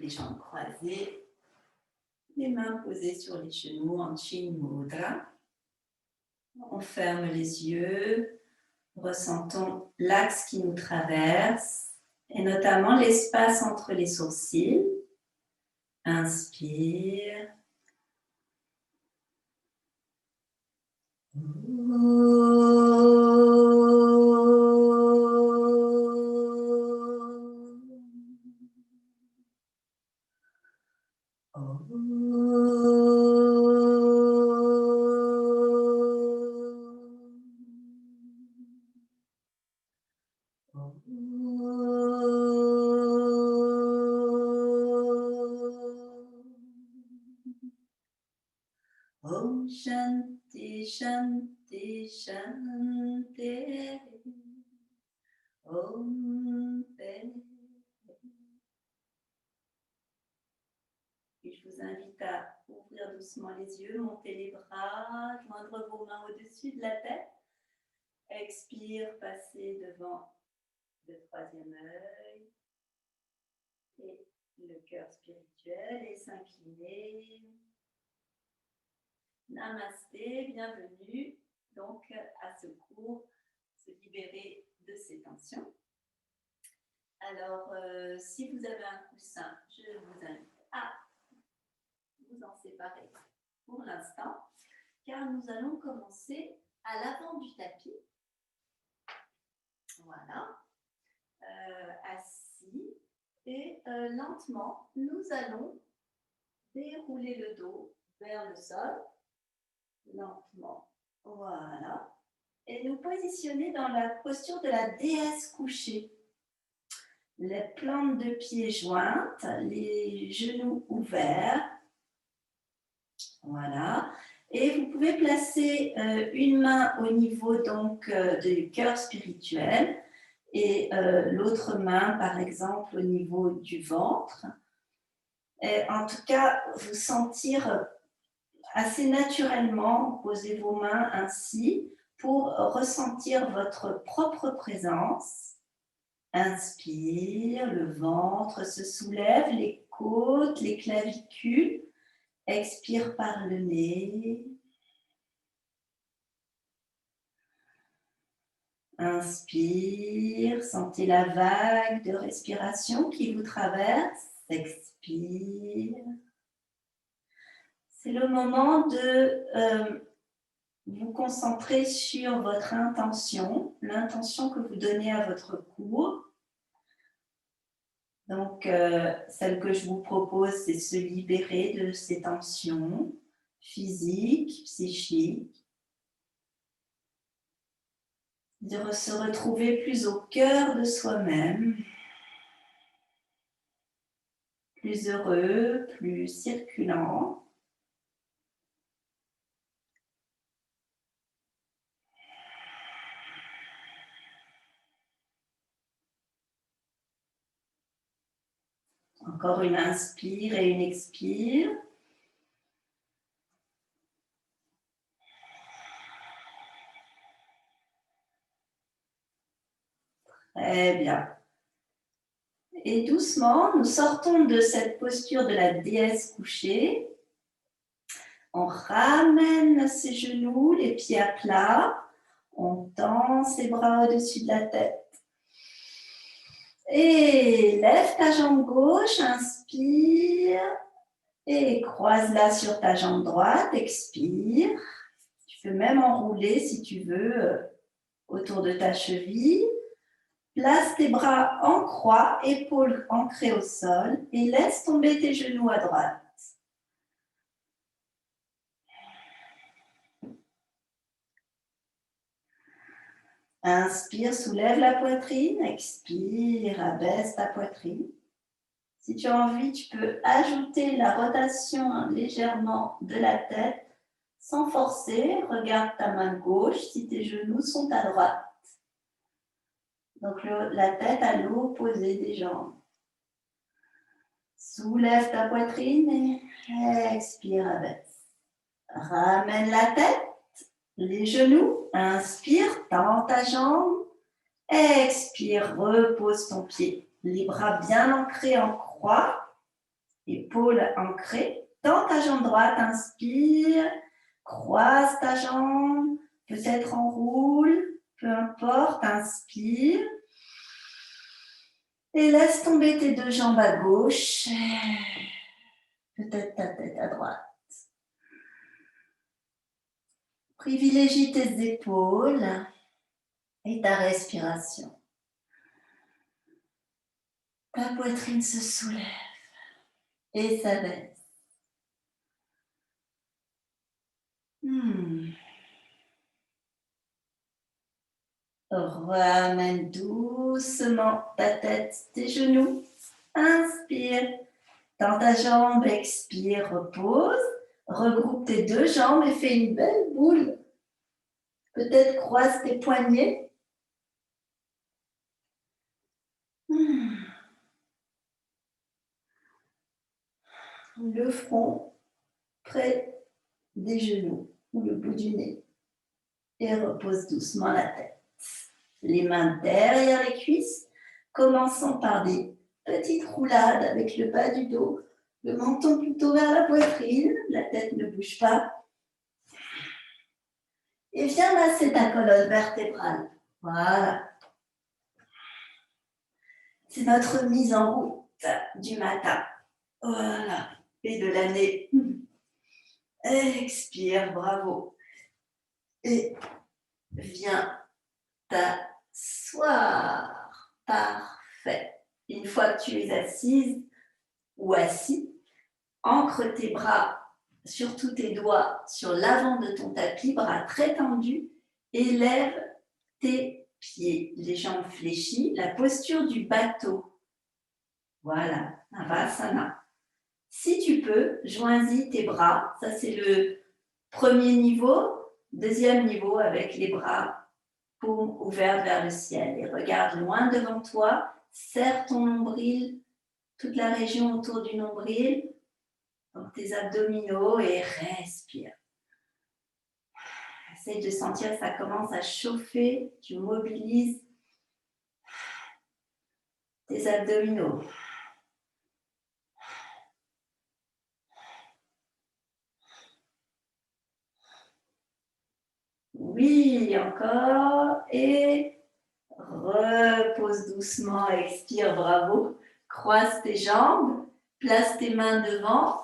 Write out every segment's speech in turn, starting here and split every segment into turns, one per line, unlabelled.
les jambes croisées, les mains posées sur les genoux en Chin Mudra. On ferme les yeux, ressentons l'axe qui nous traverse et notamment l'espace entre les sourcils. Inspire. Om Shanti Shanti Shanti Om Paix. Et je vous invite à ouvrir doucement les yeux, monter les bras, joindre vos mains au-dessus de la tête. Expire, passer devant le troisième œil et le cœur spirituel et s'incliner. Namasté, bienvenue donc à ce cours, se libérer de ces tensions. Alors, si vous avez un coussin, je vous invite à vous en séparer pour l'instant, car nous allons commencer à l'avant du tapis. Voilà, assis, et lentement, nous allons dérouler le dos vers le sol. Lentement, voilà, et nous positionner dans la posture de la déesse couchée. Les plantes de pieds jointes, les genoux ouverts, voilà, et vous pouvez placer une main au niveau donc du cœur spirituel et l'autre main par exemple au niveau du ventre. Et en tout cas, vous sentir assez naturellement, posez vos mains ainsi pour ressentir votre propre présence. Inspire, le ventre se soulève, les côtes, les clavicules. Expire par le nez. Inspire, sentez la vague de respiration qui vous traverse. Expire. C'est le moment de vous concentrer sur votre intention, l'intention que vous donnez à votre cours. Donc, celle que je vous propose, c'est se libérer de ces tensions physiques, psychiques, de se retrouver plus au cœur de soi-même, plus heureux, plus circulant. Encore une inspire et une expire. Très bien. Et doucement, nous sortons de cette posture de la déesse couchée. On ramène ses genoux, les pieds à plat. On tend ses bras au-dessus de la tête. Et lève ta jambe gauche, inspire. Et croise-la sur ta jambe droite, expire. Tu peux même enrouler si tu veux autour de ta cheville. Place tes bras en croix, épaules ancrées au sol et laisse tomber tes genoux à droite. Inspire, soulève la poitrine. Expire, abaisse ta poitrine. Si tu as envie, tu peux ajouter la rotation légèrement de la tête sans forcer. Regarde ta main gauche si tes genoux sont à droite. Donc la tête à l'opposé des jambes. Soulève ta poitrine et expire, abaisse. Ramène la tête, les genoux. Inspire, tends ta jambe. Expire, repose ton pied. Les bras bien ancrés en croix. épaules ancrées. Dans ta jambe droite, inspire, croise ta jambe, peut-être enroule, peu importe, inspire. Et laisse tomber tes deux jambes à gauche, peut-être ta tête à droite. Privilégie tes épaules et ta respiration. Ta poitrine se soulève et s'abaisse. Ramène doucement ta tête, tes genoux. Inspire. Dans ta jambe, expire, repose. Regroupe tes deux jambes et fais une belle boule. Peut-être croise tes poignets. Le front près des genoux ou le bout du nez. Et repose doucement la tête. Les mains derrière les cuisses. Commençons par des petites roulades avec le bas du dos. Le menton plutôt vers la poitrine. La tête ne bouge pas. Et viens masser ta colonne vertébrale. Voilà. C'est notre mise en route du matin. Voilà. Et de l'année. Expire, bravo. Et viens t'asseoir. Parfait. Une fois que tu es assise ou assis, ancre tes bras, surtout tes doigts, sur l'avant de ton tapis, bras très tendus, et lève tes pieds, les jambes fléchies, la posture du bateau. Voilà, Navasana. Si tu peux, joins-y tes bras. Ça, c'est le premier niveau. Deuxième niveau, avec les bras paumes ouverts vers le ciel. Et regarde loin devant toi. Serre ton nombril, toute la région autour du nombril, donc tes abdominaux, et respire. Essaye de sentir que ça commence à chauffer. Tu mobilises tes abdominaux. Oui, encore. Et repose doucement, expire, bravo. Croise tes jambes, place tes mains devant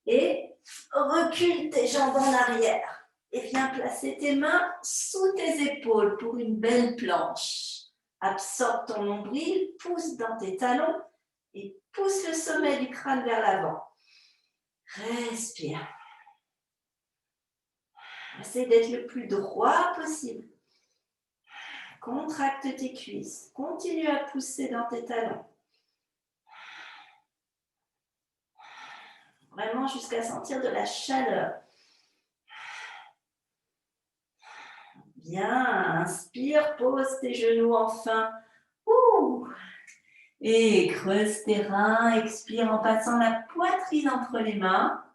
et recule tes jambes en arrière. Et viens placer tes mains sous tes épaules pour une belle planche. Absorbe ton nombril, pousse dans tes talons et pousse le sommet du crâne vers l'avant. Respire. Essaye d'être le plus droit possible. Contracte tes cuisses. Continue à pousser dans tes talons. Vraiment jusqu'à sentir de la chaleur. Bien, inspire, pose tes genoux enfin. Et creuse tes reins, expire en passant la poitrine entre les mains.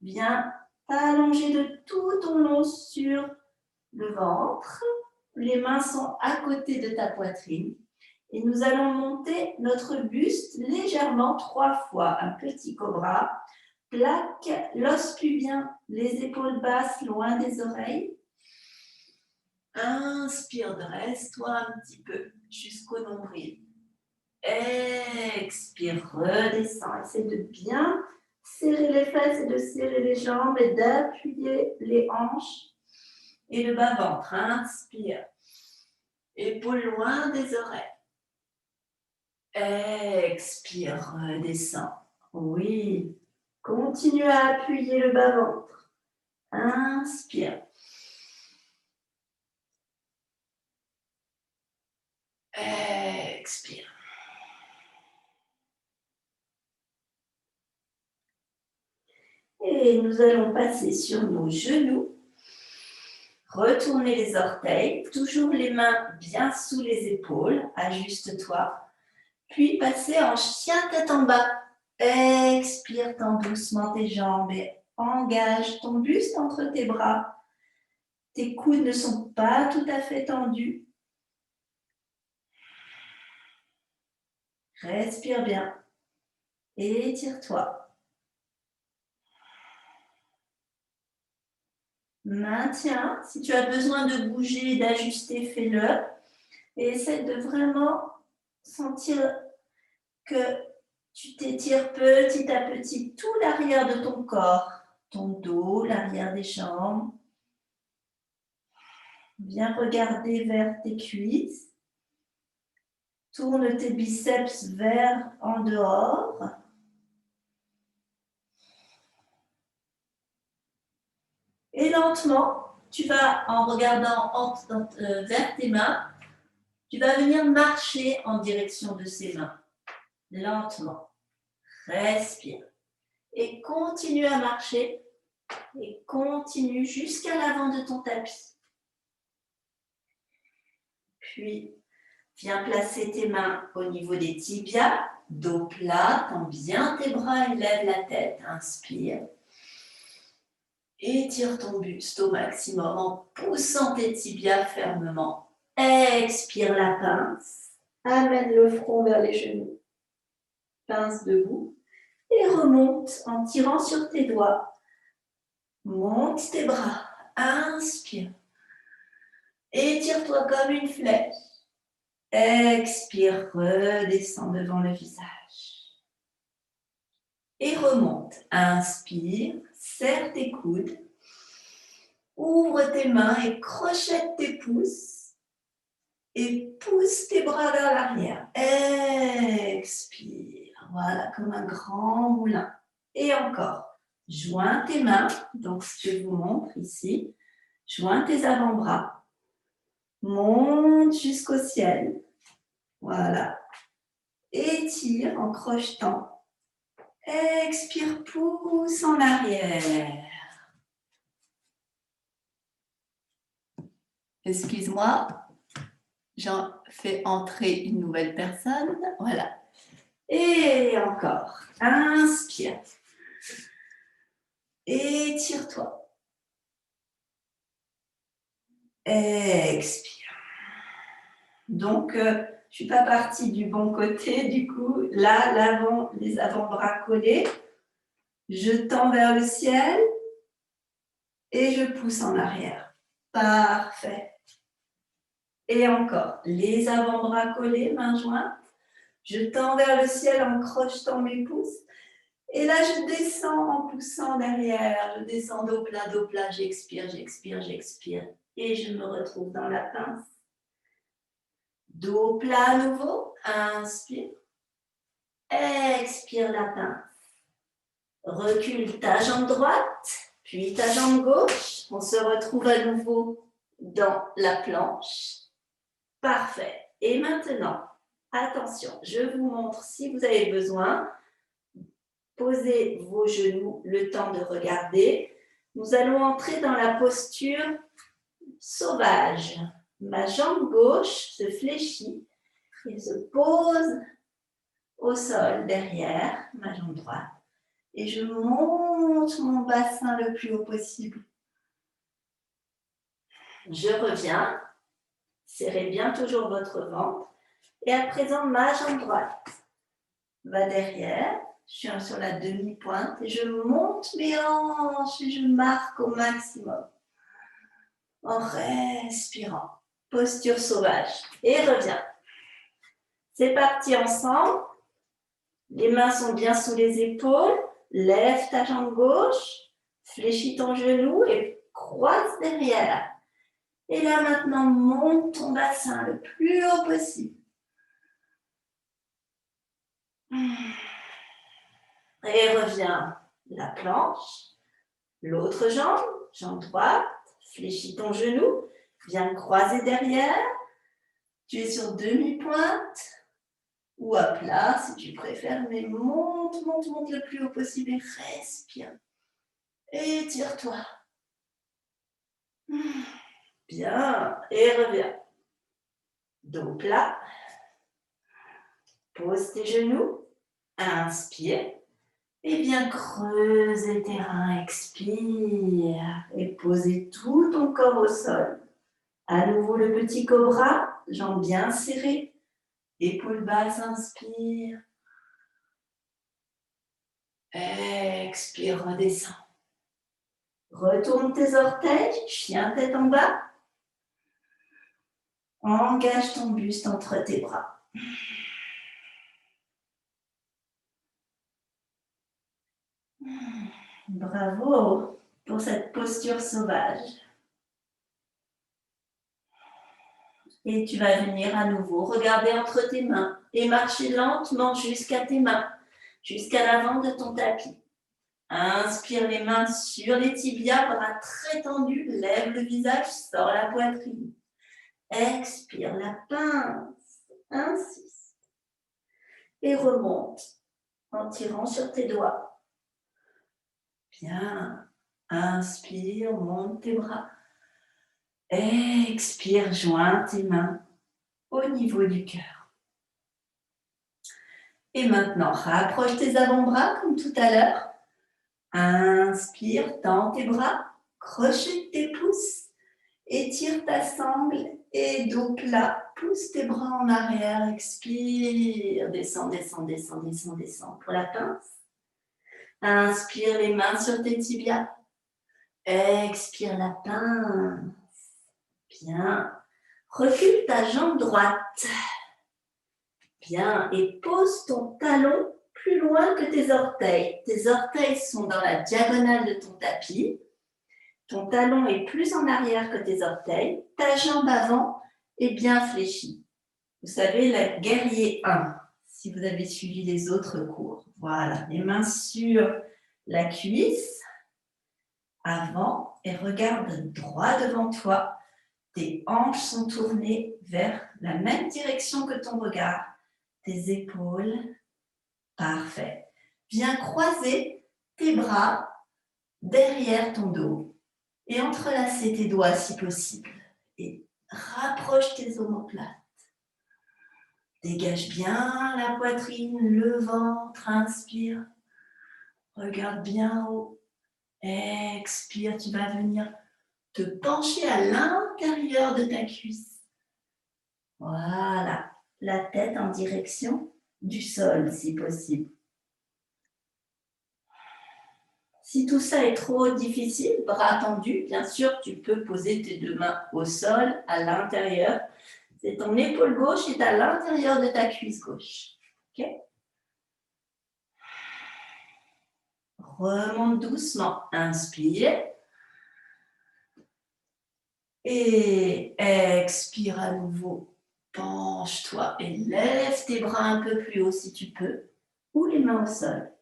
Viens t'allonger de tout ton long sur le ventre. Les mains sont à côté de ta poitrine. Et nous allons monter notre buste légèrement 3 fois. Un petit cobra. Plaque l'os pubien, les épaules basses loin des oreilles. Inspire, dresse-toi un petit peu jusqu'au nombril. Expire, redescends. Essaie de bien serrer les fesses et de serrer les jambes et d'appuyer les hanches et le bas-ventre. Inspire. Épaules loin des oreilles. Expire, redescends. Oui. Continue à appuyer le bas-ventre. Inspire. Expire. Et nous allons passer sur nos genoux. Retourner les orteils, toujours les mains bien sous les épaules. Ajuste-toi. Puis passer en chien tête en bas. Expire, tends doucement tes jambes et engage ton buste entre tes bras. Tes coudes ne sont pas tout à fait tendus. Respire bien. Étire-toi. Maintiens. Si tu as besoin de bouger, d'ajuster, fais-le. Et essaie de vraiment sentir que tu t'étires petit à petit tout l'arrière de ton corps, ton dos, l'arrière des jambes. Viens regarder vers tes cuisses. Tourne tes biceps vers en dehors. Et lentement, tu vas, en regardant vers tes mains, tu vas venir marcher en direction de ces mains. Lentement. Respire. Et continue à marcher. Et continue jusqu'à l'avant de ton tapis. Puis, viens placer tes mains au niveau des tibias, dos plat, tends bien tes bras et lève la tête. Inspire. Étire ton buste au maximum en poussant tes tibias fermement. Expire la pince. Amène le front vers les genoux. Pince debout. Et remonte en tirant sur tes doigts. Monte tes bras. Inspire. Étire-toi comme une flèche. Expire, redescends devant le visage. Et remonte. Inspire, serre tes coudes. Ouvre tes mains et crochette tes pouces. Et pousse tes bras vers l'arrière. Expire. Voilà, comme un grand moulin. Et encore. Joins tes mains. Donc, ce que je vous montre ici. Joins tes avant-bras. Monte jusqu'au ciel. Voilà. Étire en crochetant. Expire, pousse en arrière. Excuse-moi, j'en fais entrer une nouvelle personne. Voilà. Et encore. Inspire. Étire-toi. Expire. Donc, je ne suis pas partie du bon côté. Du coup, là, les avant-bras collés. Je tends vers le ciel et je pousse en arrière. Parfait. Et encore, les avant-bras collés, mains jointes. Je tends vers le ciel en crochetant mes pouces. Et là, je descends en poussant derrière. Je descends dos plat, j'expire, j'expire, j'expire. Et je me retrouve dans la pince. Dos plat à nouveau. Inspire. Expire la pince. Recule ta jambe droite, puis ta jambe gauche. On se retrouve à nouveau dans la planche. Parfait. Et maintenant, attention, je vous montre si vous avez besoin. Posez vos genoux le temps de regarder. Nous allons entrer dans la posture sauvage. Ma jambe gauche se fléchit et se pose au sol derrière ma jambe droite. Et je monte mon bassin le plus haut possible. Je reviens. Serrez bien toujours votre ventre. Et à présent, ma jambe droite va derrière. Je suis sur la demi-pointe et je monte mes hanches et je marque au maximum. En respirant. Posture sauvage. Et reviens. C'est parti ensemble. Les mains sont bien sous les épaules. Lève ta jambe gauche. Fléchis ton genou et croise derrière. Et là maintenant, monte ton bassin le plus haut possible. Et reviens. La planche. L'autre jambe, jambe droite. Fléchis ton genou. Viens croiser derrière. Tu es sur demi-pointe. Ou à plat si tu préfères. Mais monte, monte, monte le plus haut possible et respire. Étire-toi. Bien. Et reviens. Dos plat. Pose tes genoux. Inspire. Et viens creuser tes reins. Expire. Et poser tout ton corps au sol. À nouveau le petit cobra. Jambes bien serrées. Épaules basses. Inspire. Expire. Redescends. Retourne tes orteils, chien tête en bas. Engage ton buste entre tes bras. Bravo pour cette posture sauvage. Et tu vas venir à nouveau regarder entre tes mains et marcher lentement jusqu'à tes mains, jusqu'à l'avant de ton tapis. Inspire les mains sur les tibias, bras très tendus, lève le visage, sors la poitrine. Expire la pince, insiste. Et remonte en tirant sur tes doigts. Bien. Inspire, monte tes bras. Expire, joins tes mains au niveau du cœur. Et maintenant, rapproche tes avant-bras comme tout à l'heure. Inspire, tends tes bras, crochet tes pouces, étire ta sangle et dos plat. Pousse tes bras en arrière, expire, descends, descends, descends, descends, descends pour la pince. Inspire les mains sur tes tibias. Expire la pince. Bien. Recule ta jambe droite. Bien. Et pose ton talon plus loin que tes orteils. Tes orteils sont dans la diagonale de ton tapis. Ton talon est plus en arrière que tes orteils. Ta jambe avant est bien fléchie. Vous savez, le guerrier 1, si vous avez suivi les autres cours. Voilà, les mains sur la cuisse, avant, et regarde droit devant toi. Tes hanches sont tournées vers la même direction que ton regard. Tes épaules, parfait. Viens croiser tes bras derrière ton dos et entrelacer tes doigts si possible. Et rapproche tes omoplates. Dégage bien la poitrine, le ventre, inspire. Regarde bien haut. Expire, tu vas venir te pencher à l'intérieur de ta cuisse. Voilà, la tête en direction du sol si possible. Si tout ça est trop difficile, bras tendus, bien sûr, tu peux poser tes deux mains au sol, à l'intérieur. C'est ton épaule gauche est à l'intérieur de ta cuisse gauche. Okay? Remonte doucement. Inspire. Et expire à nouveau. Penche-toi et lève tes bras un peu plus haut si tu peux. Ou les mains au sol.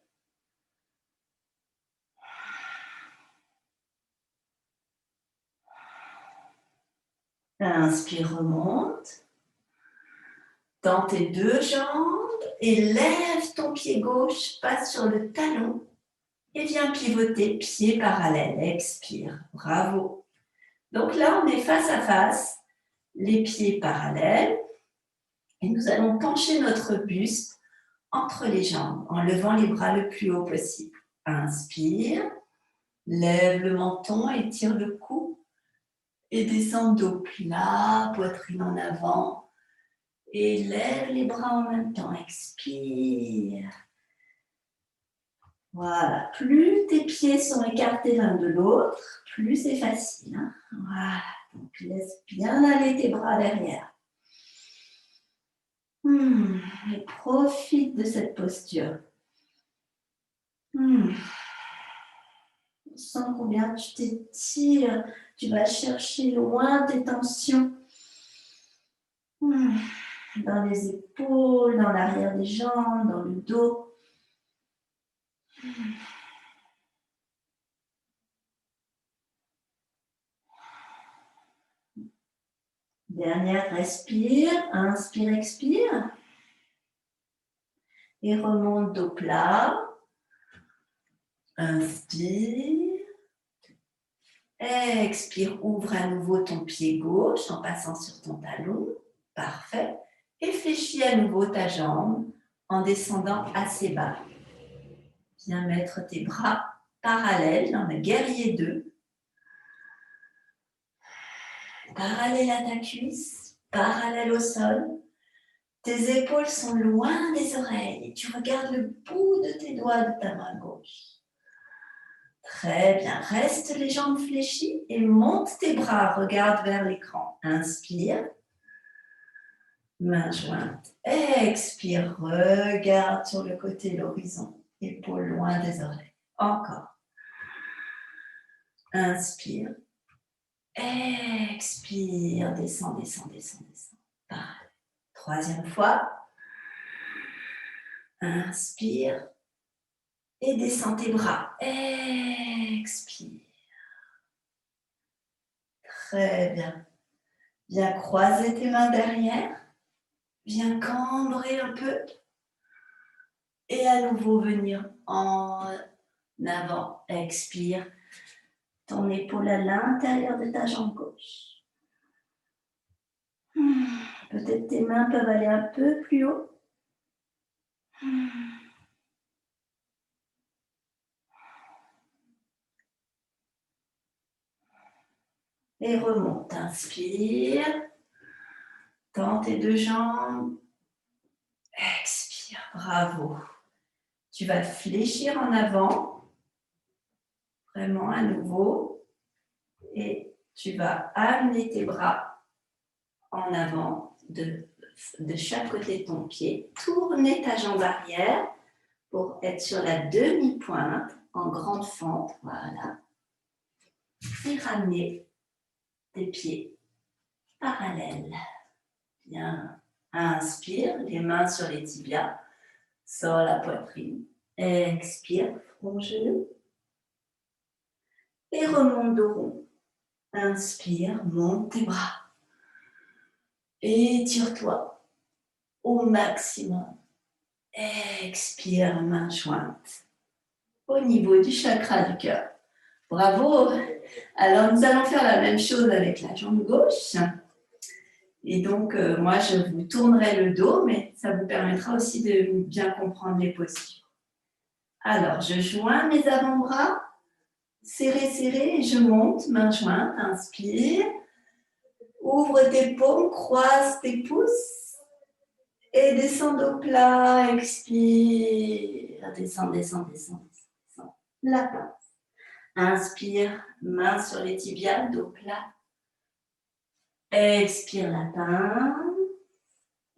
Inspire, remonte. Tends tes deux jambes et lève ton pied gauche, passe sur le talon et viens pivoter pied parallèle. Expire, bravo. Donc là, on est face à face, les pieds parallèles et nous allons pencher notre buste entre les jambes en levant les bras le plus haut possible. Inspire, lève le menton, étire le cou et descends dos plat, poitrine en avant. Et lève les bras en même temps, expire. Voilà, plus tes pieds sont écartés l'un de l'autre, plus c'est facile. Hein. Voilà, donc laisse bien aller tes bras derrière. Et profite de cette posture. Sens combien tu t'étires, tu vas chercher loin tes tensions. Dans les épaules, dans l'arrière des jambes, dans le dos. Dernière, respire, inspire, expire. Et remonte dos plat. Inspire. Expire, ouvre à nouveau ton pied gauche en passant sur ton talon. Parfait. Et fléchis à nouveau ta jambe en descendant assez bas. Viens mettre tes bras parallèles dans le guerrier 2. Parallèle à ta cuisse, parallèle au sol. Tes épaules sont loin des oreilles et tu regardes le bout de tes doigts de ta main gauche. Très bien. Reste les jambes fléchies et monte tes bras. Regarde vers l'écran. Inspire. Main jointe. Expire. Regarde sur le côté, l'horizon. Épaules loin des oreilles. Encore. Inspire. Expire. Descends, descends, descends, descends. Pareil. Troisième fois. Inspire. Et descends tes bras. Expire. Très bien. Viens croiser tes mains derrière. Viens cambrer un peu. Et à nouveau venir en avant. Expire. Ton épaule à l'intérieur de ta jambe gauche. Peut-être tes mains peuvent aller un peu plus haut. Et remonte. Inspire. Tends tes deux jambes. Expire. Bravo. Tu vas te fléchir en avant. Vraiment à nouveau. Et tu vas amener tes bras en avant de chaque côté de ton pied. Tourner ta jambe arrière pour être sur la demi-pointe en grande fente. Voilà. Et ramener tes pieds parallèles. Bien. Inspire, les mains sur les tibias. Sors la poitrine. Expire, front genou. Et remonte dos rond. Inspire, monte tes bras. Étire-toi au maximum. Expire, main jointe au niveau du chakra du cœur. Bravo! Alors, nous allons faire la même chose avec la jambe gauche. Et donc, moi, je vous tournerai le dos, mais ça vous permettra aussi de bien comprendre les postures. Alors, je joins mes avant-bras, serré, serré, et je monte, main jointe, inspire. Ouvre tes paumes, croise tes pouces. Et descends au plat, expire. Descends, descends, descends, descends. La pince. Inspire, main sur les tibias, dos plat. Expire la pince.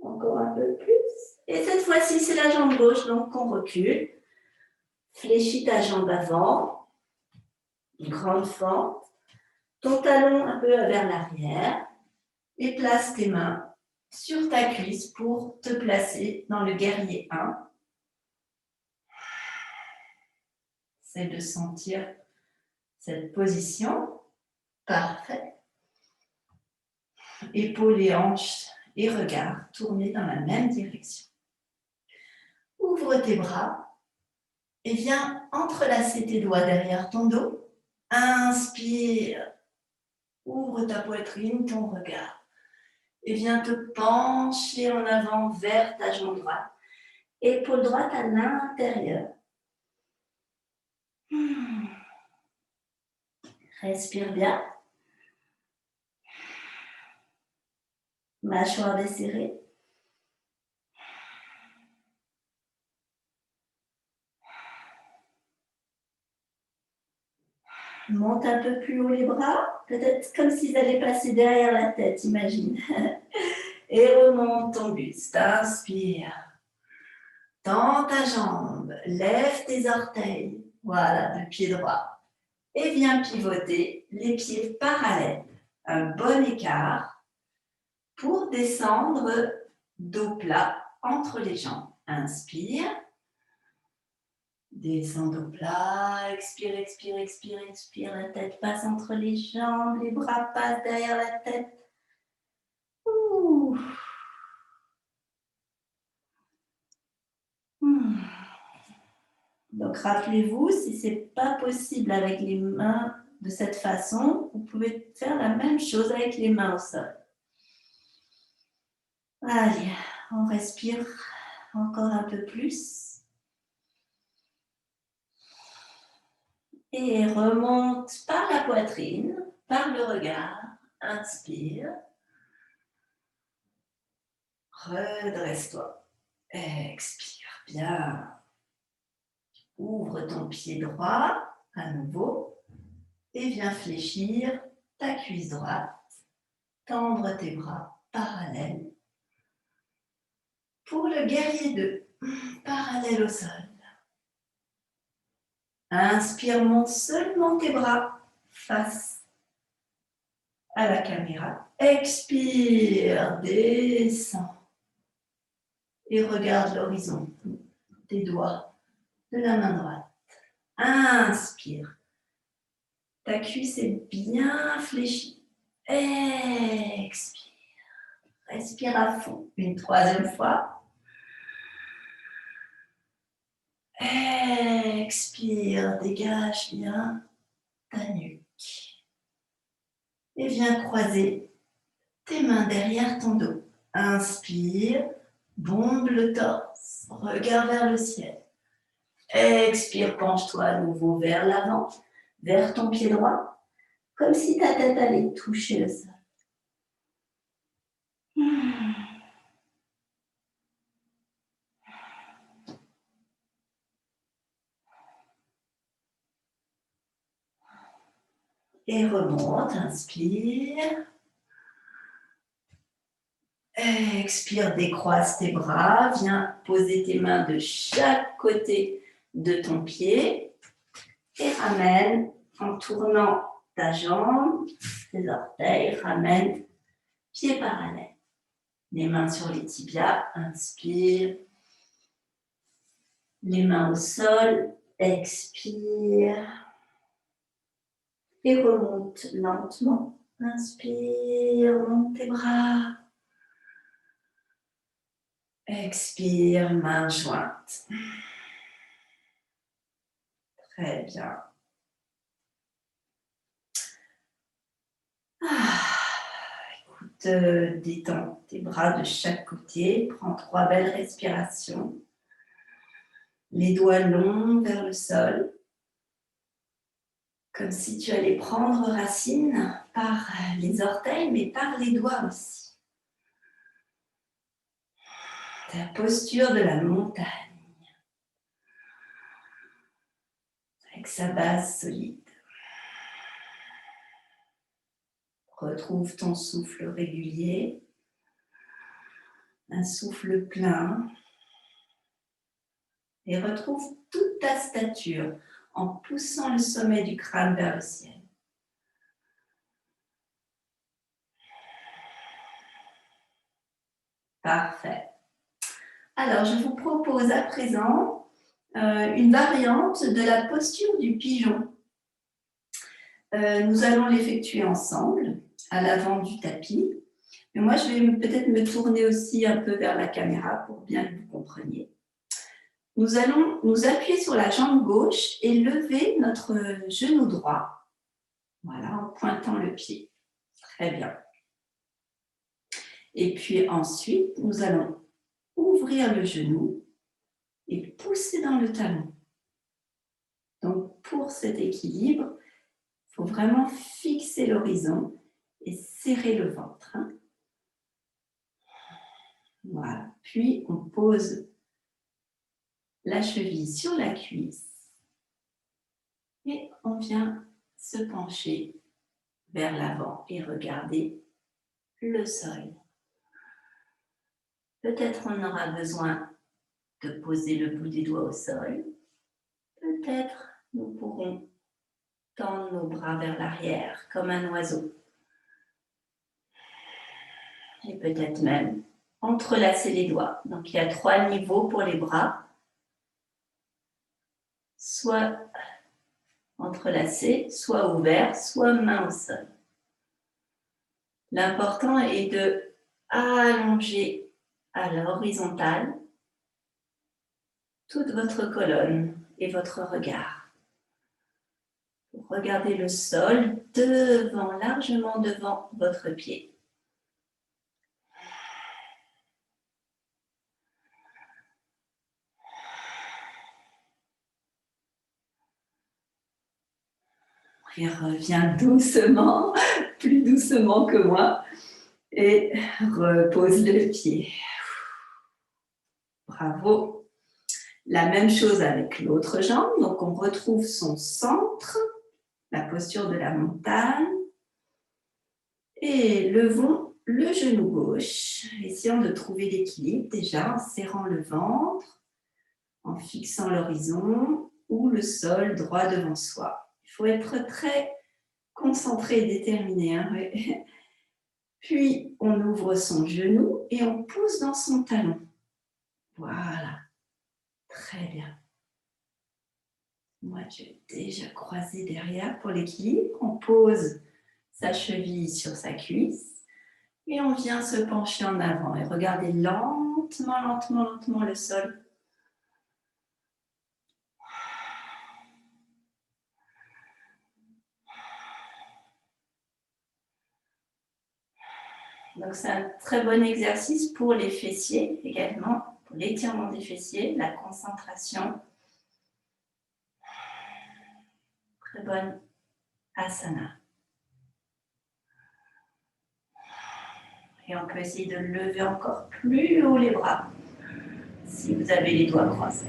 Encore un peu plus. Et cette fois-ci, c'est la jambe gauche, donc on recule. Fléchis ta jambe avant. Une grande fente. Ton talon un peu vers l'arrière. Et place tes mains sur ta cuisse pour te placer dans le guerrier 1. C'est de sentir cette position. Parfait. Épaules et hanches et regard tournés dans la même direction. Ouvre tes bras et viens entrelacer tes doigts derrière ton dos. Inspire. Ouvre ta poitrine, ton regard. Et viens te pencher en avant vers ta jambe droite. Épaule droite à l'intérieur. Respire bien. Mâchoire desserrée. Monte un peu plus haut les bras, peut-être comme s'ils allaient passer derrière la tête, imagine. Et remonte ton buste, inspire. Tends ta jambe, lève tes orteils, voilà, de pied droit. Et viens pivoter les pieds parallèles, un bon écart pour descendre dos plat entre les jambes. Inspire. Descends au plat, expire, expire, expire, expire. La tête passe entre les jambes, les bras passent derrière la tête. Ouh. Donc rappelez-vous, si ce n'est pas possible avec les mains de cette façon, vous pouvez faire la même chose avec les mains au sol. Allez, on respire encore un peu plus. Et remonte par la poitrine, par le regard. Inspire. Redresse-toi. Expire bien. Ouvre ton pied droit à nouveau. Et viens fléchir ta cuisse droite. Tendre tes bras parallèles. Pour le guerrier 2, parallèle au sol. Inspire, monte seulement tes bras face à la caméra. Expire, descends. Et regarde l'horizon, tes doigts de la main droite. Inspire. Ta cuisse est bien fléchie. Expire. Respire à fond. Une troisième fois. Expire. Dégage bien ta nuque. Et viens croiser tes mains derrière ton dos. Inspire. Bombe le torse. Regard vers le ciel. Expire. Penche-toi à nouveau vers l'avant. Vers ton pied droit. Comme si ta tête allait toucher le sol. Et remonte, inspire. Expire, décroise tes bras. Viens poser tes mains de chaque côté de ton pied. Et ramène en tournant ta jambe, tes orteils, ramène pieds parallèles. Les mains sur les tibias, inspire. Les mains au sol, expire. Et remonte lentement. Inspire, monte tes bras. Expire, mains jointes. Très bien. Écoute, détends tes bras de chaque côté. Prends 3 belles respirations. Les doigts longs vers le sol. Comme si tu allais prendre racine par les orteils, mais par les doigts aussi. Ta posture de la montagne. Avec sa base solide. Retrouve ton souffle régulier. Un souffle plein. Et retrouve toute ta stature en poussant le sommet du crâne vers le ciel. Parfait. Alors, je vous propose à présent une variante de la posture du pigeon. Nous allons l'effectuer ensemble, à l'avant du tapis. Mais moi, je vais peut-être me tourner aussi un peu vers la caméra pour bien que vous compreniez. Nous allons nous appuyer sur la jambe gauche et lever notre genou droit. Voilà, en pointant le pied. Très bien. Et puis ensuite, nous allons ouvrir le genou et pousser dans le talon. Donc, pour cet équilibre, il faut vraiment fixer l'horizon et serrer le ventre. Voilà. Puis, on pose la cheville sur la cuisse et on vient se pencher vers l'avant et regarder le sol. Peut-être on aura besoin de poser le bout des doigts au sol. Peut-être nous pourrons tendre nos bras vers l'arrière comme un oiseau. Et peut-être même entrelacer les doigts. Donc il y a 3 niveaux pour les bras. Soit entrelacés, soit ouverts, soit main au sol. L'important est de allonger à l'horizontale toute votre colonne et votre regard. Regardez le sol devant, largement devant votre pied. Et reviens doucement, plus doucement que moi, et repose le pied. Bravo. La même chose avec l'autre jambe. Donc, on retrouve son centre, la posture de la montagne. Et levons le genou gauche. Essayons de trouver l'équilibre déjà en serrant le ventre, en fixant l'horizon ou le sol droit devant soi. Il faut être très concentré et déterminé. Hein, ouais. Puis, on ouvre son genou et on pousse dans son talon. Voilà. Très bien. Moi, j'ai déjà croisé derrière pour l'équilibre. On pose sa cheville sur sa cuisse et on vient se pencher en avant et regarder lentement, lentement, lentement le sol. Donc, c'est un très bon exercice pour les fessiers également, pour l'étirement des fessiers, la concentration. Très bonne asana. Et on peut essayer de lever encore plus haut les bras si vous avez les doigts croisés.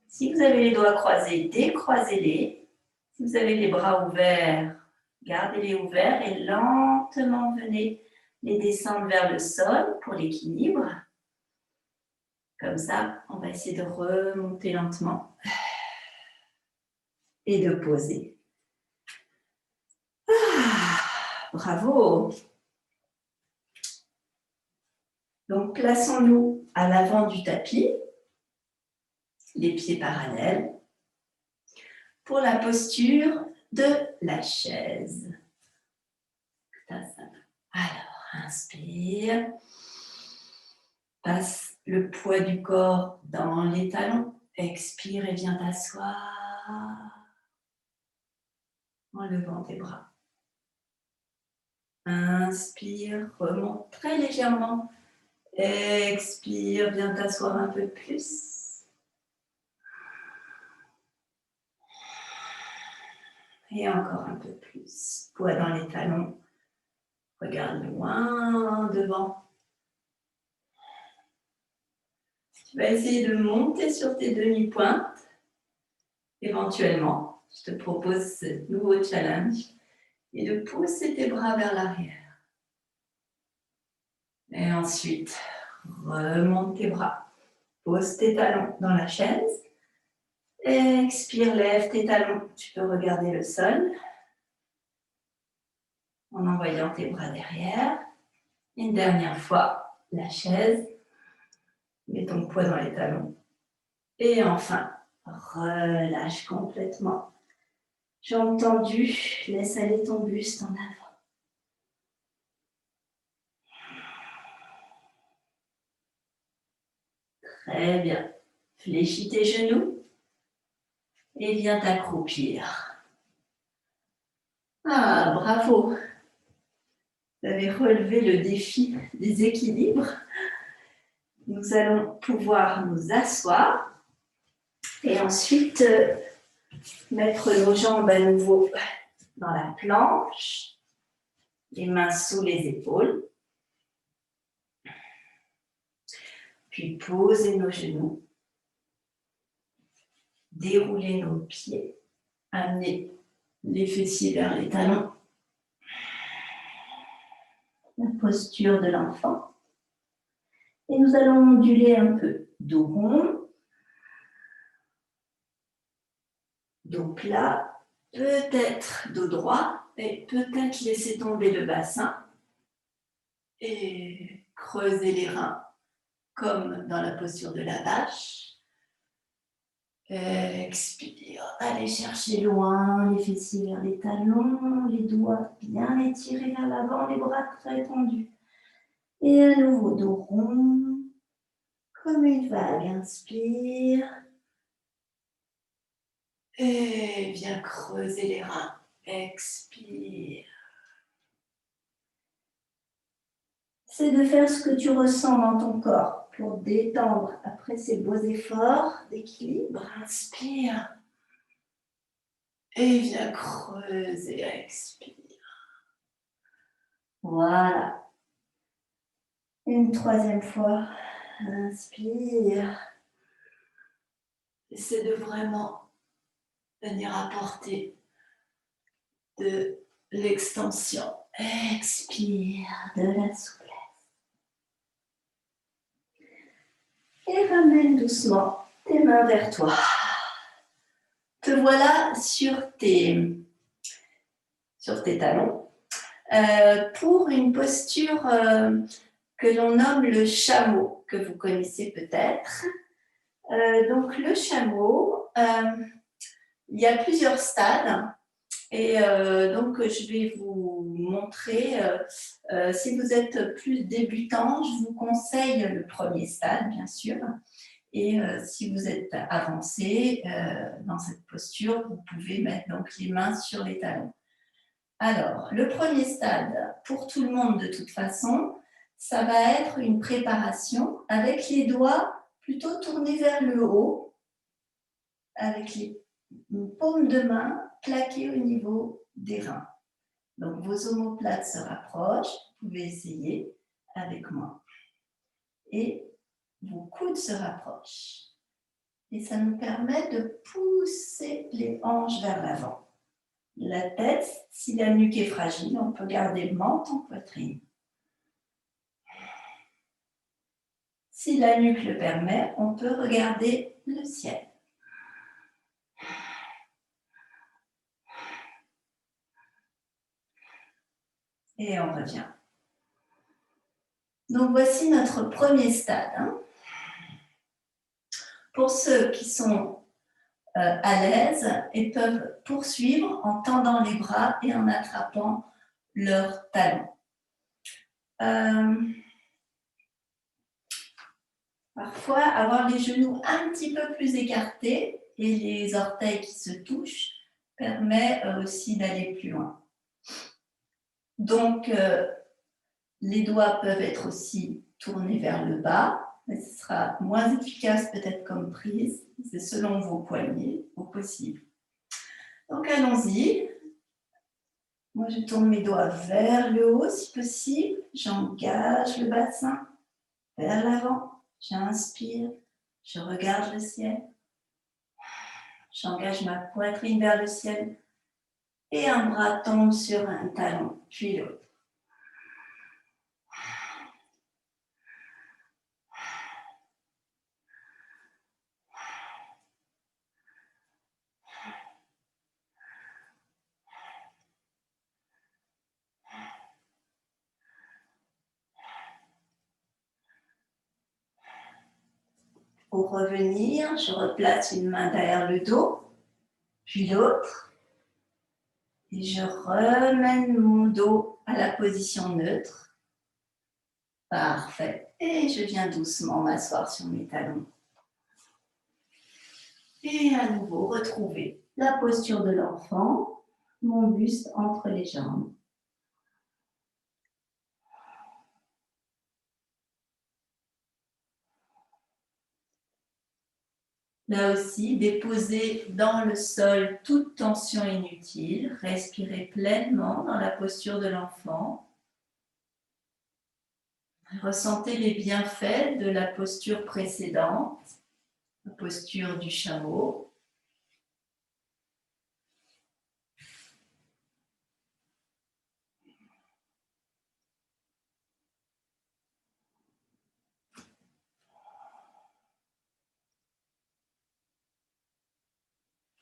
Si vous avez les doigts croisés, décroisez-les. Si vous avez les bras ouverts, gardez-les ouverts et lentement venez les descendre vers le sol pour l'équilibre. Comme ça, on va essayer de remonter lentement et de poser. Bravo! Donc, plaçons-nous à l'avant du tapis, les pieds parallèles, pour la posture de la chaise. Alors, inspire. Passe le poids du corps dans les talons. Expire et viens t'asseoir en levant tes bras. Inspire, remonte très légèrement. Expire, viens t'asseoir un peu plus. Et encore un peu plus. Poids dans les talons. Regarde loin devant. Tu vas essayer de monter sur tes demi-pointes. Éventuellement, je te propose ce nouveau challenge. Et de pousser tes bras vers l'arrière. Et ensuite, remonte tes bras. Pose tes talons dans la chaise. Expire, lève tes talons. Tu peux regarder le sol en envoyant tes bras derrière. Une dernière fois, la chaise. Mets ton poids dans les talons. Et enfin, relâche complètement. Jambes tendues, laisse aller ton buste en avant. Très bien. Fléchis tes genoux et viens t'accroupir. Ah, bravo! Vous avez relevé le défi des équilibres. Nous allons pouvoir nous asseoir et ensuite mettre nos jambes à nouveau dans la planche, les mains sous les épaules. Puis poser nos genoux, dérouler nos pieds, amener les fessiers vers les talons. La posture de l'enfant. Et nous allons onduler un peu. Dos rond, dos plat, peut-être dos droit, et peut-être laisser tomber le bassin et creuser les reins comme dans la posture de la vache. Expire, allez chercher loin les fessiers vers les talons, les doigts bien étirés vers l'avant, les bras très tendus. Et à nouveau dos rond, comme une vague. Inspire. Et viens creuser les reins. Expire. C'est de faire ce que tu ressens dans ton corps pour détendre après ces beaux efforts d'équilibre. Inspire. Et viens creuser, expire. Voilà. Une troisième fois. Inspire. Essaie de vraiment venir apporter de l'extension. Expire de la souplesse. Et ramène doucement tes mains vers toi. Te voilà sur tes talons pour une posture que l'on nomme le chameau, que vous connaissez peut-être. Donc le chameau, il y a plusieurs stades. Et donc, je vais vous montrer, si vous êtes plus débutant, je vous conseille le premier stade, bien sûr. Et si vous êtes avancé dans cette posture, vous pouvez mettre donc les mains sur les talons. Alors, le premier stade, pour tout le monde de toute façon, ça va être une préparation avec les doigts plutôt tournés vers le haut, avec les paumes de main plaquées au niveau des reins. Donc, vos omoplates se rapprochent, vous pouvez essayer avec moi. Et vos coudes se rapprochent. Et ça nous permet de pousser les hanches vers l'avant. La tête, si la nuque est fragile, on peut garder le menton en poitrine. Si la nuque le permet, on peut regarder le ciel. Et on revient. Donc, voici notre premier stade. Pour ceux qui sont à l'aise et peuvent poursuivre en tendant les bras et en attrapant leurs talons. Parfois, avoir les genoux un petit peu plus écartés et les orteils qui se touchent permet aussi d'aller plus loin. Donc, les doigts peuvent être aussi tournés vers le bas, mais ce sera moins efficace peut-être comme prise. C'est selon vos poignets au possible. Donc, allons-y. Moi, je tourne mes doigts vers le haut si possible. J'engage le bassin vers l'avant. J'inspire. Je regarde le ciel. J'engage ma poitrine vers le ciel. Et un bras tombe sur un talon, puis l'autre. Pour revenir, je replace une main derrière le dos, puis l'autre. Et je remène mon dos à la position neutre. Parfait. Et je viens doucement m'asseoir sur mes talons. Et à nouveau, retrouver la posture de l'enfant, mon buste entre les jambes. Là aussi, déposer dans le sol toute tension inutile. Respirez pleinement dans la posture de l'enfant. Ressentez les bienfaits de la posture précédente, la posture du chameau.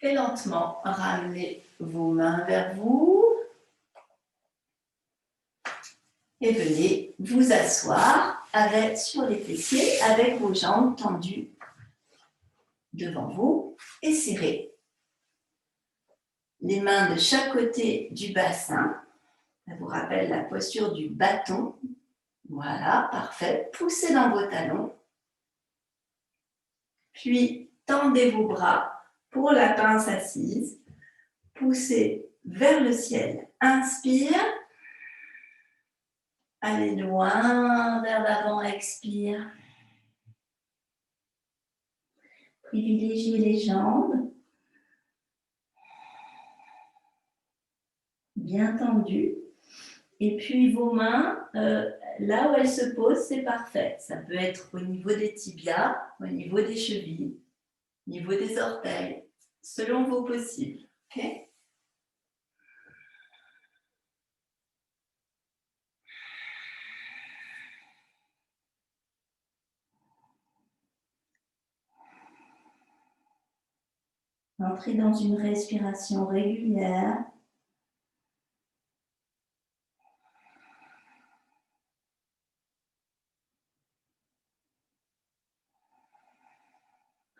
Et lentement, ramenez vos mains vers vous. Et venez vous asseoir sur les fessiers avec vos jambes tendues devant vous et serrées. Les mains de chaque côté du bassin. Ça vous rappelle la posture du bâton. Voilà, parfait. Poussez dans vos talons. Puis, tendez vos bras pour la pince assise. Poussez vers le ciel. Inspire. Allez loin vers l'avant, expire. Privilégiez les jambes. bien tendues. Et puis vos mains, là où elles se posent, c'est parfait. Ça peut être au niveau des tibias, au niveau des chevilles, au niveau des orteils, selon vos possibles. Okay? Entrez dans une respiration régulière.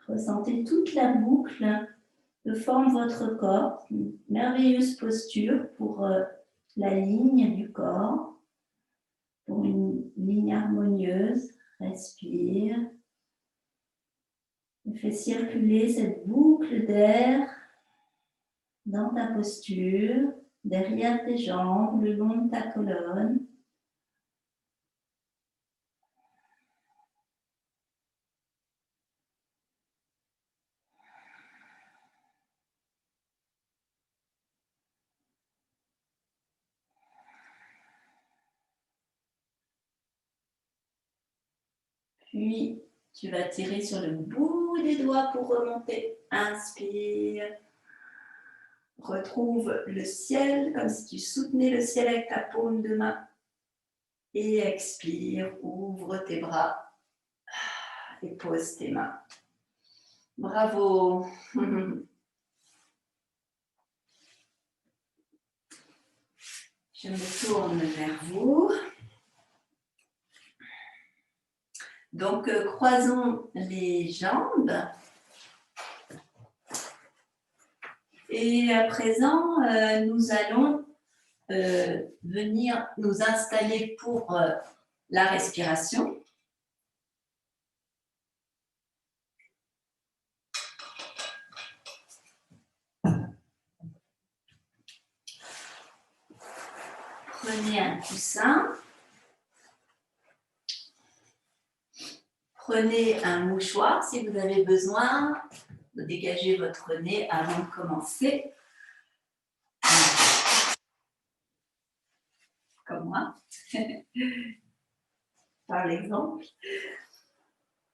Ressentez toute la boucle que forme votre corps. Une merveilleuse posture pour la ligne du corps, pour une ligne harmonieuse. Respire. Fais circuler cette boucle d'air dans ta posture, derrière tes jambes, le long de ta colonne. Puis, tu vas tirer sur le bout des doigts pour remonter. Inspire. Retrouve le ciel comme si tu soutenais le ciel avec ta paume de main. Et expire, ouvre tes bras et pose tes mains. Bravo. Je me tourne vers vous. Donc, croisons les jambes. Et à présent, nous allons venir nous installer pour la respiration. Prenez un coussin. Prenez un mouchoir si vous avez besoin de dégager votre nez avant de commencer. Comme moi, par exemple.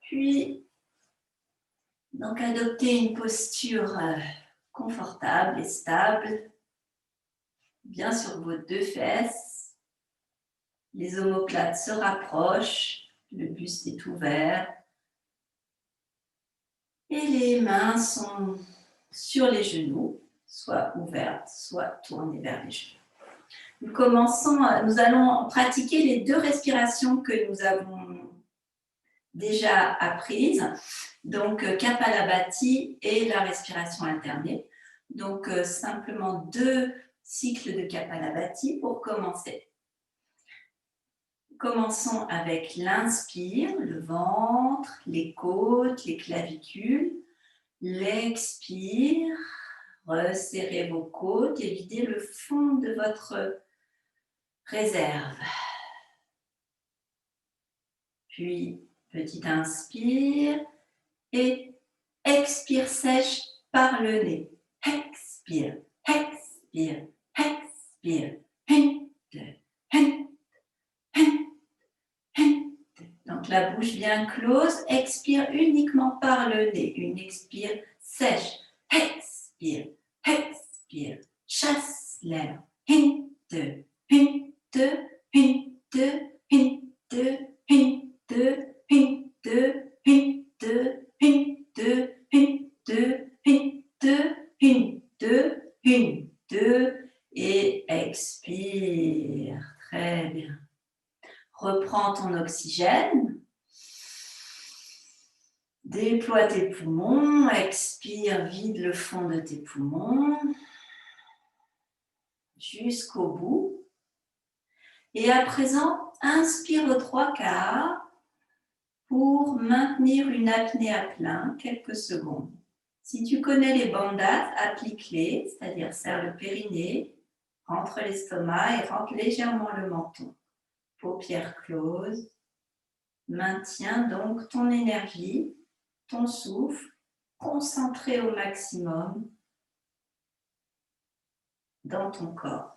Puis, donc, adoptez une posture confortable et stable, bien sur vos deux fesses. Les omoplates se rapprochent, le buste est ouvert. Et les mains sont sur les genoux, soit ouvertes, soit tournées vers les genoux. Nous allons pratiquer les deux respirations que nous avons déjà apprises, donc Kapalabhati et la respiration alternée. Donc simplement 2 cycles de Kapalabhati pour commencer. Commençons avec l'inspire, le ventre, les côtes, les clavicules. L'expire, resserrez vos côtes et videz le fond de votre réserve. Puis, petit inspire et expire sèche par le nez. Expire, expire, expire. Donc la bouche bien close, expire uniquement par le nez. Une expire sèche. Expire, expire, chasse l'air. Une, deux, une, deux, une, deux, une, deux, une, deux, une, deux, une, deux, une, deux, une, deux, une, deux, une, deux, une, deux, et expire. Très bien. Reprends ton oxygène. Déploie tes poumons. Expire, vide le fond de tes poumons jusqu'au bout. Et à présent, inspire aux 3/4 pour maintenir une apnée à plein quelques secondes. Si tu connais les bandhas, applique-les, c'est-à-dire serre le périnée, rentre l'estomac et rentre légèrement le menton. Paupières closes. Maintiens donc ton énergie, ton souffle, concentré au maximum dans ton corps.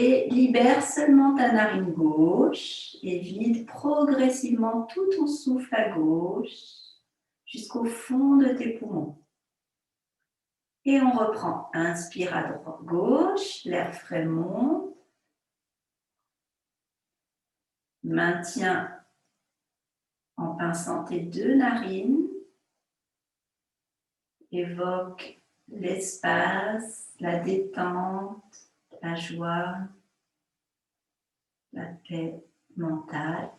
Et libère seulement ta narine gauche et vide progressivement tout ton souffle à gauche jusqu'au fond de tes poumons. Et on reprend. Inspire à droite, gauche, l'air frais monte. Maintiens en pinçant tes deux narines. Évoque l'espace, la détente, la joie, la paix mentale.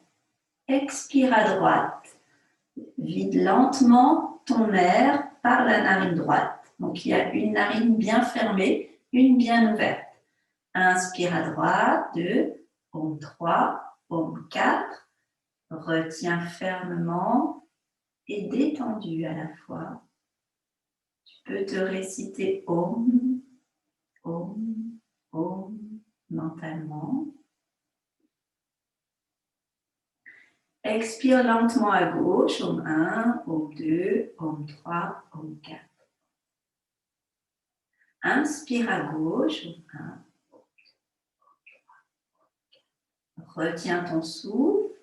Expire à droite. Vide lentement ton air par la narine droite. Donc il y a une narine bien fermée, une bien ouverte. Inspire à droite, 2, Om 3, Om 4. Retiens fermement et détendu à la fois. Tu peux te réciter Om, Om, Om mentalement. Expire lentement à gauche, Om 1, Om 2, Om 3, Om 4. Inspire à gauche, Om 1. Retiens ton souffle.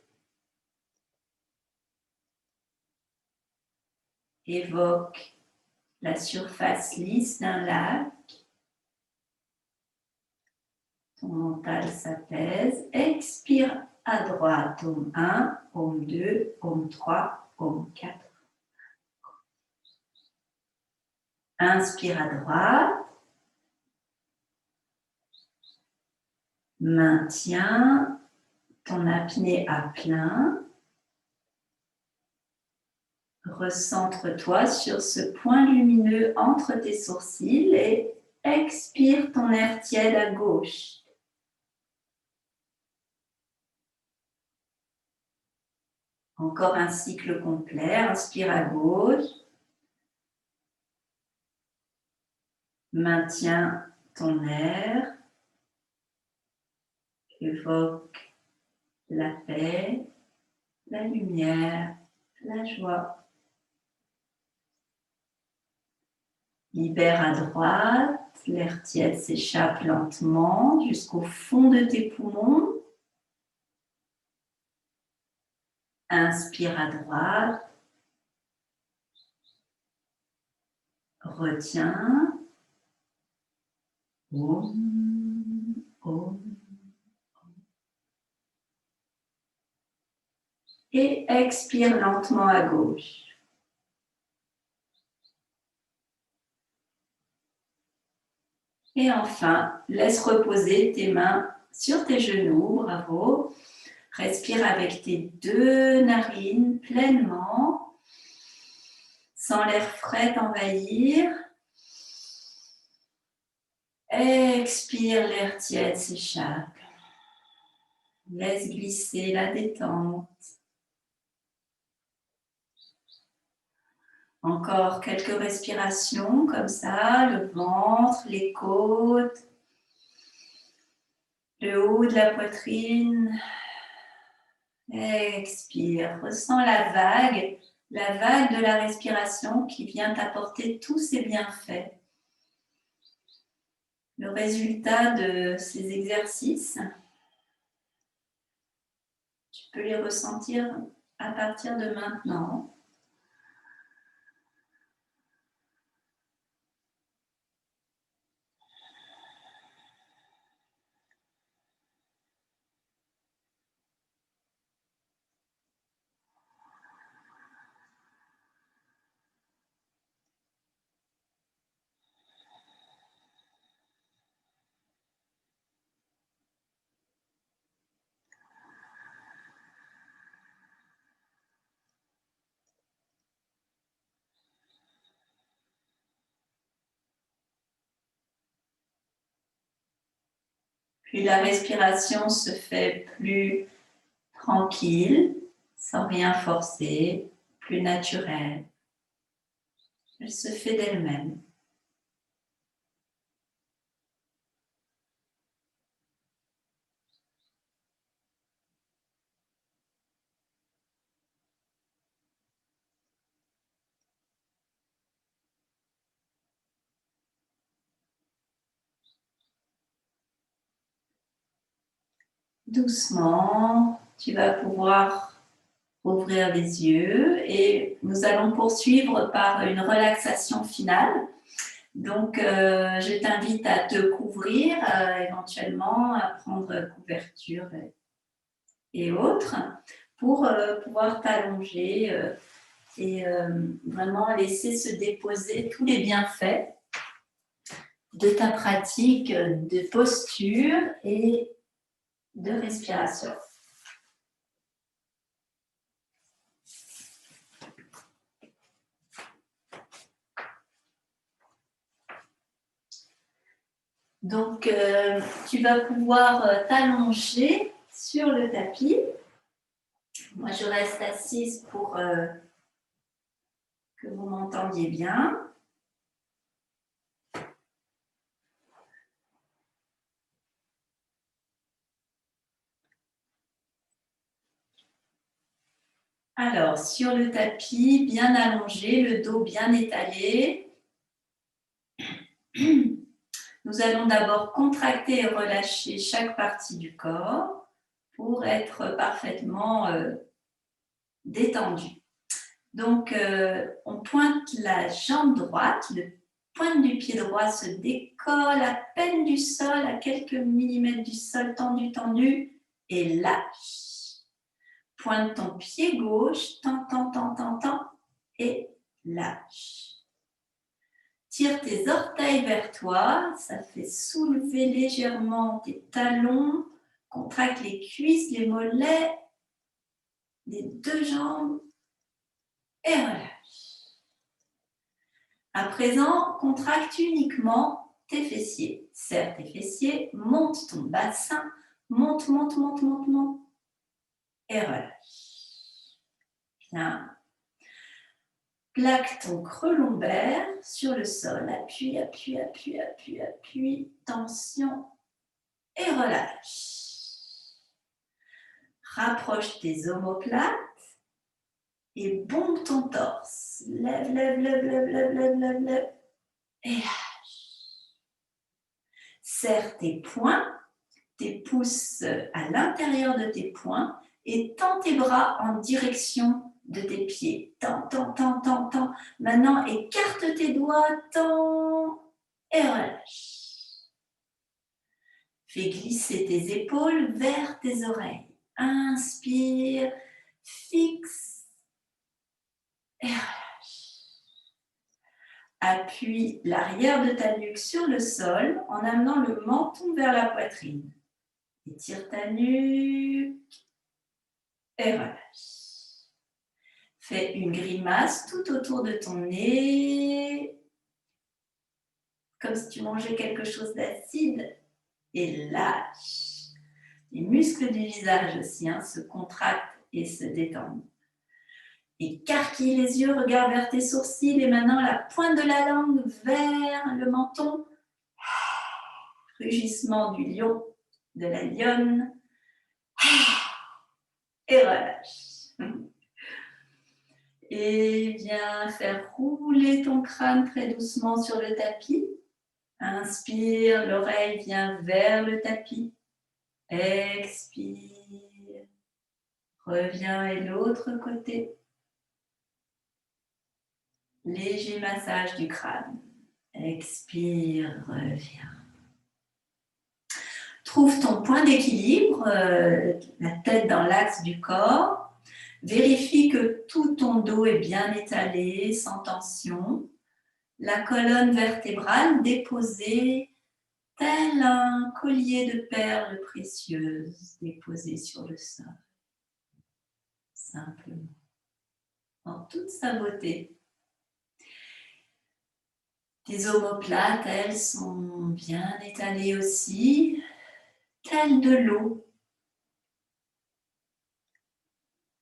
Évoque la surface lisse d'un lac. Ton mental s'apaise. Expire à droite, Om 1, Om 2, Om 3, Om 4. Inspire à droite. Maintiens ton apnée à plein. Recentre-toi sur ce point lumineux entre tes sourcils et expire ton air tiède à gauche. Encore un cycle complet. Inspire à gauche. Maintiens ton air. Évoque la paix, la lumière, la joie. Libère à droite. L'air tiède s'échappe lentement jusqu'au fond de tes poumons. Inspire à droite. Retiens. Om, Om. Et expire lentement à gauche. Et enfin, laisse reposer tes mains sur tes genoux. Bravo. Respire avec tes deux narines pleinement, sans l'air frais t'envahir. Expire, l'air tiède s'échappe. Laisse glisser la détente. Encore quelques respirations comme ça, le ventre, les côtes, le haut de la poitrine. Expire, ressens la vague de la respiration qui vient t'apporter tous ces bienfaits. Le résultat de ces exercices, tu peux les ressentir à partir de maintenant. Puis la respiration se fait plus tranquille, sans rien forcer, plus naturelle. Elle se fait d'elle-même. Doucement, tu vas pouvoir ouvrir les yeux et nous allons poursuivre par une relaxation finale. Donc, je t'invite à te couvrir, éventuellement à prendre couverture et autres pour pouvoir t'allonger et vraiment laisser se déposer tous les bienfaits de ta pratique de posture et de respiration. Donc, tu vas pouvoir t'allonger sur le tapis. Moi, je reste assise pour que vous m'entendiez bien. Alors, sur le tapis, bien allongé, le dos bien étalé. Nous allons d'abord contracter et relâcher chaque partie du corps pour être parfaitement détendu. Donc, on pointe la jambe droite, le pointe du pied droit se décolle à peine du sol, à quelques millimètres du sol, tendu, tendu, et lâche. Pointe ton pied gauche, tend, et lâche. Tire tes orteils vers toi, ça fait soulever légèrement tes talons, contracte les cuisses, les mollets, les deux jambes, et relâche. À présent, contracte uniquement tes fessiers. Serre tes fessiers, monte ton bassin, monte, et relâche. Bien. Plaque ton creux lombaire sur le sol. Appuie, tension et relâche. Rapproche tes omoplates et bombe ton torse. Lève, et lâche. Serre tes poings, tes pouces à l'intérieur de tes poings et tends tes bras en direction de tes pieds. Tends. Maintenant, écarte tes doigts, tends et relâche. Fais glisser tes épaules vers tes oreilles. Inspire, fixe et relâche. Appuie l'arrière de ta nuque sur le sol en amenant le menton vers la poitrine. Étire ta nuque et relâche. Fais une grimace tout autour de ton nez, comme si tu mangeais quelque chose d'acide, et lâche. Les muscles du visage aussi se contractent et se détendent. Écarquille les yeux, regarde vers tes sourcils et maintenant la pointe de la langue vers le menton. Rugissement du lion, de la lionne. Et relâche. Et viens faire rouler ton crâne très doucement sur le tapis. Inspire, l'oreille vient vers le tapis. Expire. Reviens et l'autre côté. Léger massage du crâne. Expire, reviens. Trouve ton point d'équilibre, la tête dans l'axe du corps. Vérifie que tout ton dos est bien étalé, sans tension. La colonne vertébrale déposée tel un collier de perles précieuses déposé sur le sol. Simplement, en toute sa beauté. Tes omoplates, elles, sont bien étalées aussi, telles de l'eau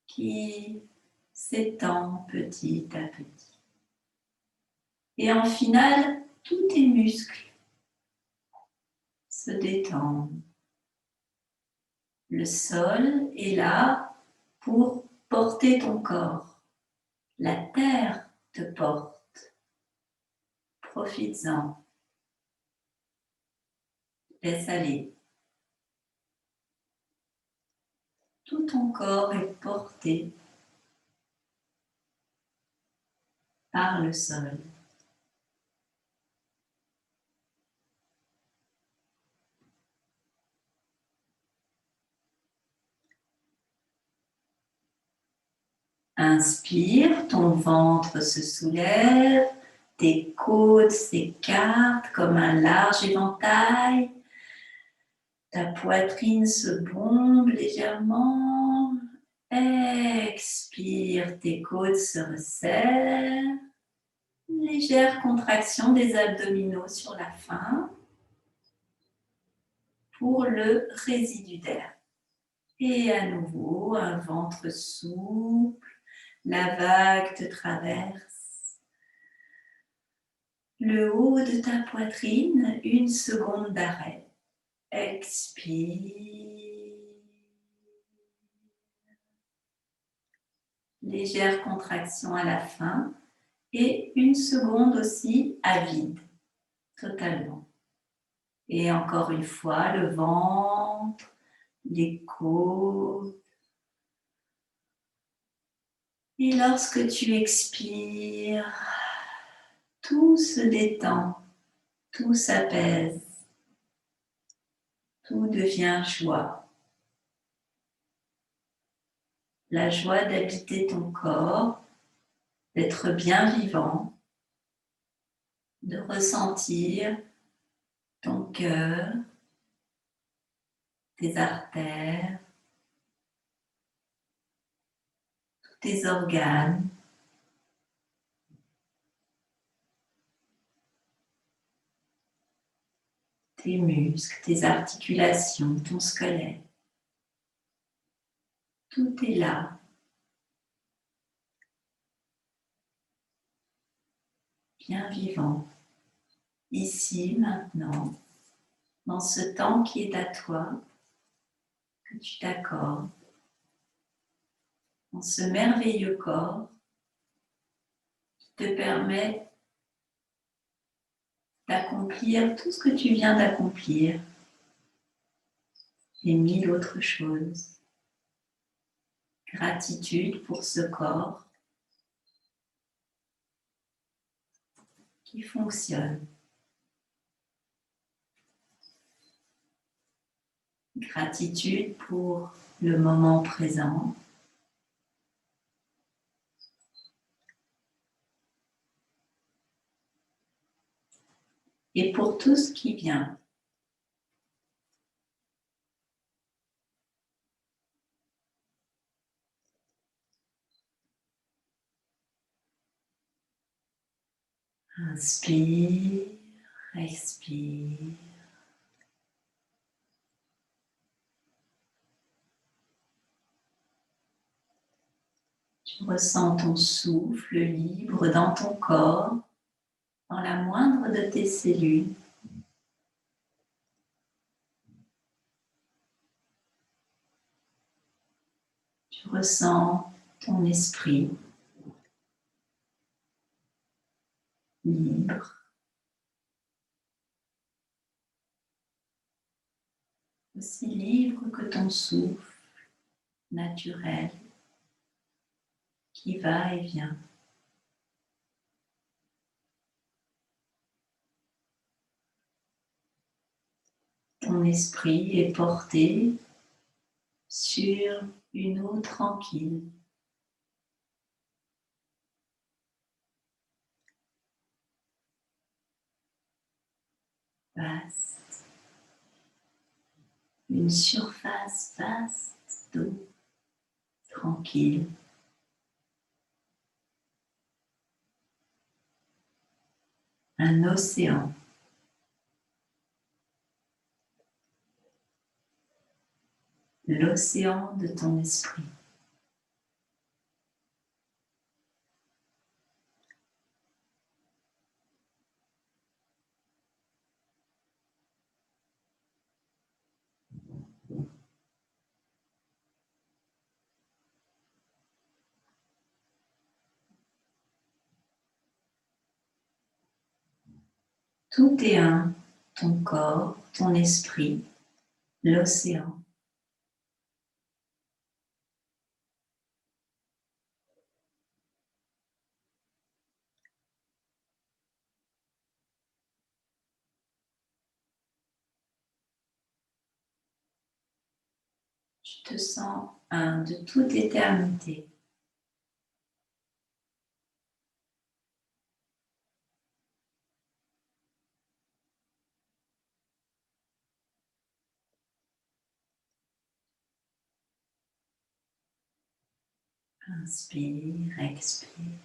qui s'étend petit à petit. Et en finale, tous tes muscles se détendent. Le sol est là pour porter ton corps. La terre te porte. Profites-en. Laisse aller. Tout ton corps est porté par le sol. Inspire, ton ventre se soulève, tes côtes s'écartent comme un large éventail, ta poitrine se bombe légèrement. Expire, tes côtes se resserrent. Légère contraction des abdominaux sur la fin pour le résidu d'air. Et à nouveau, un ventre souple, la vague te traverse. Le haut de ta poitrine, 1 seconde d'arrêt. Expire. Légère contraction à la fin. Et 1 seconde aussi à vide, totalement. Et encore une fois, le ventre, les côtes. Et lorsque tu expires, tout se détend, tout s'apaise, tout devient joie. La joie d'habiter ton corps, d'être bien vivant, de ressentir ton cœur, tes artères, tous tes organes. Tes muscles, tes articulations, ton squelette. Tout est là. Bien vivant. Ici, maintenant, dans ce temps qui est à toi, que tu t'accordes, dans ce merveilleux corps qui te permet d'accomplir tout ce que tu viens d'accomplir et 1000 autres choses. Gratitude pour ce corps qui fonctionne. Gratitude pour le moment présent. Et pour tout ce qui vient. Inspire, expire. Tu ressens ton souffle libre dans ton corps, dans la moindre de tes cellules. Tu ressens ton esprit libre, aussi libre que ton souffle naturel qui va et vient. Ton esprit est porté sur une eau tranquille. Vaste. Une surface vaste d'eau tranquille. Un océan. L'océan de ton esprit. Tout est un, ton corps, ton esprit, l'océan. Tu te sens de toute éternité. Inspire, expire.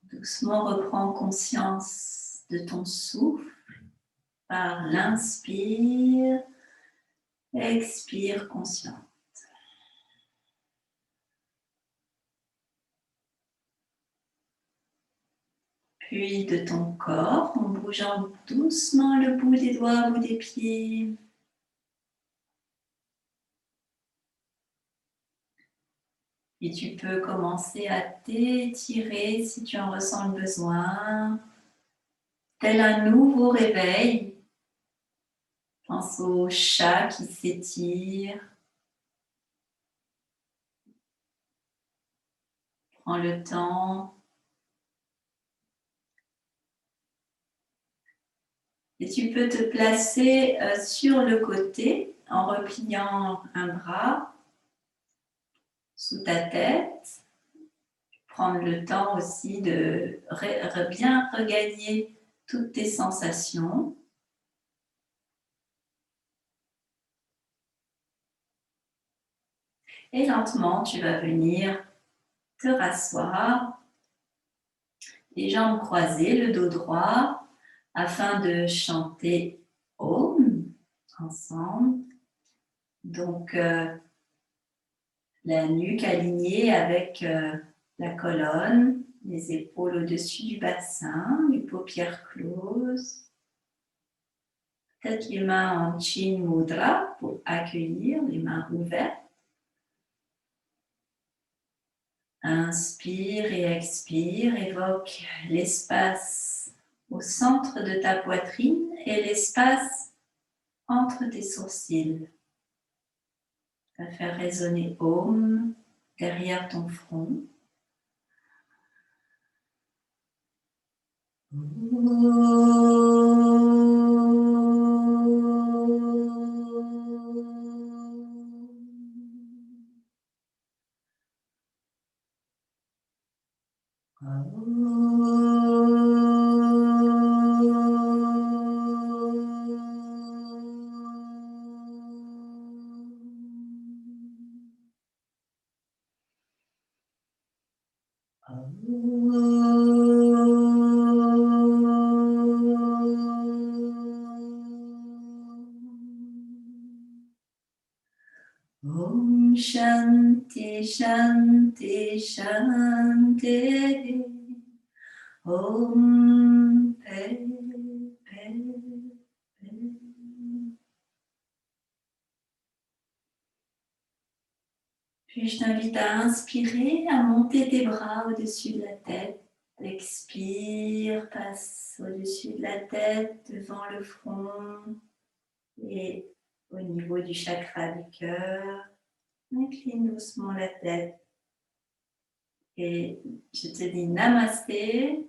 Doucement reprends conscience de ton souffle par l'inspire, expire conscient. Puis de ton corps en bougeant doucement le bout des doigts ou des pieds. Et tu peux commencer à t'étirer si tu en ressens le besoin, tel un nouveau réveil. Pense au chat qui s'étire. Prends le temps. Et tu peux te placer sur le côté en repliant un bras sous ta tête. Prendre le temps aussi de bien regagner toutes tes sensations. Et lentement, tu vas venir te rasseoir, les jambes croisées, le dos droit, afin de chanter Om ensemble. Donc, la nuque alignée avec la colonne, les épaules au-dessus du bassin, les paupières closes. Peut-être les mains en Chin Mudra pour accueillir, les mains ouvertes. Inspire et expire, évoque l'espace au centre de ta poitrine et l'espace entre tes sourcils. Tu vas faire résonner Om derrière ton front. Shanti, Shanti, Shanti. Om Pe, Pe, Pe. Puis je t'invite à inspirer, à monter tes bras au-dessus de la tête. Expire, passe au-dessus de la tête, devant le front et au niveau du chakra du cœur. Incline doucement la tête et je te dis namasté.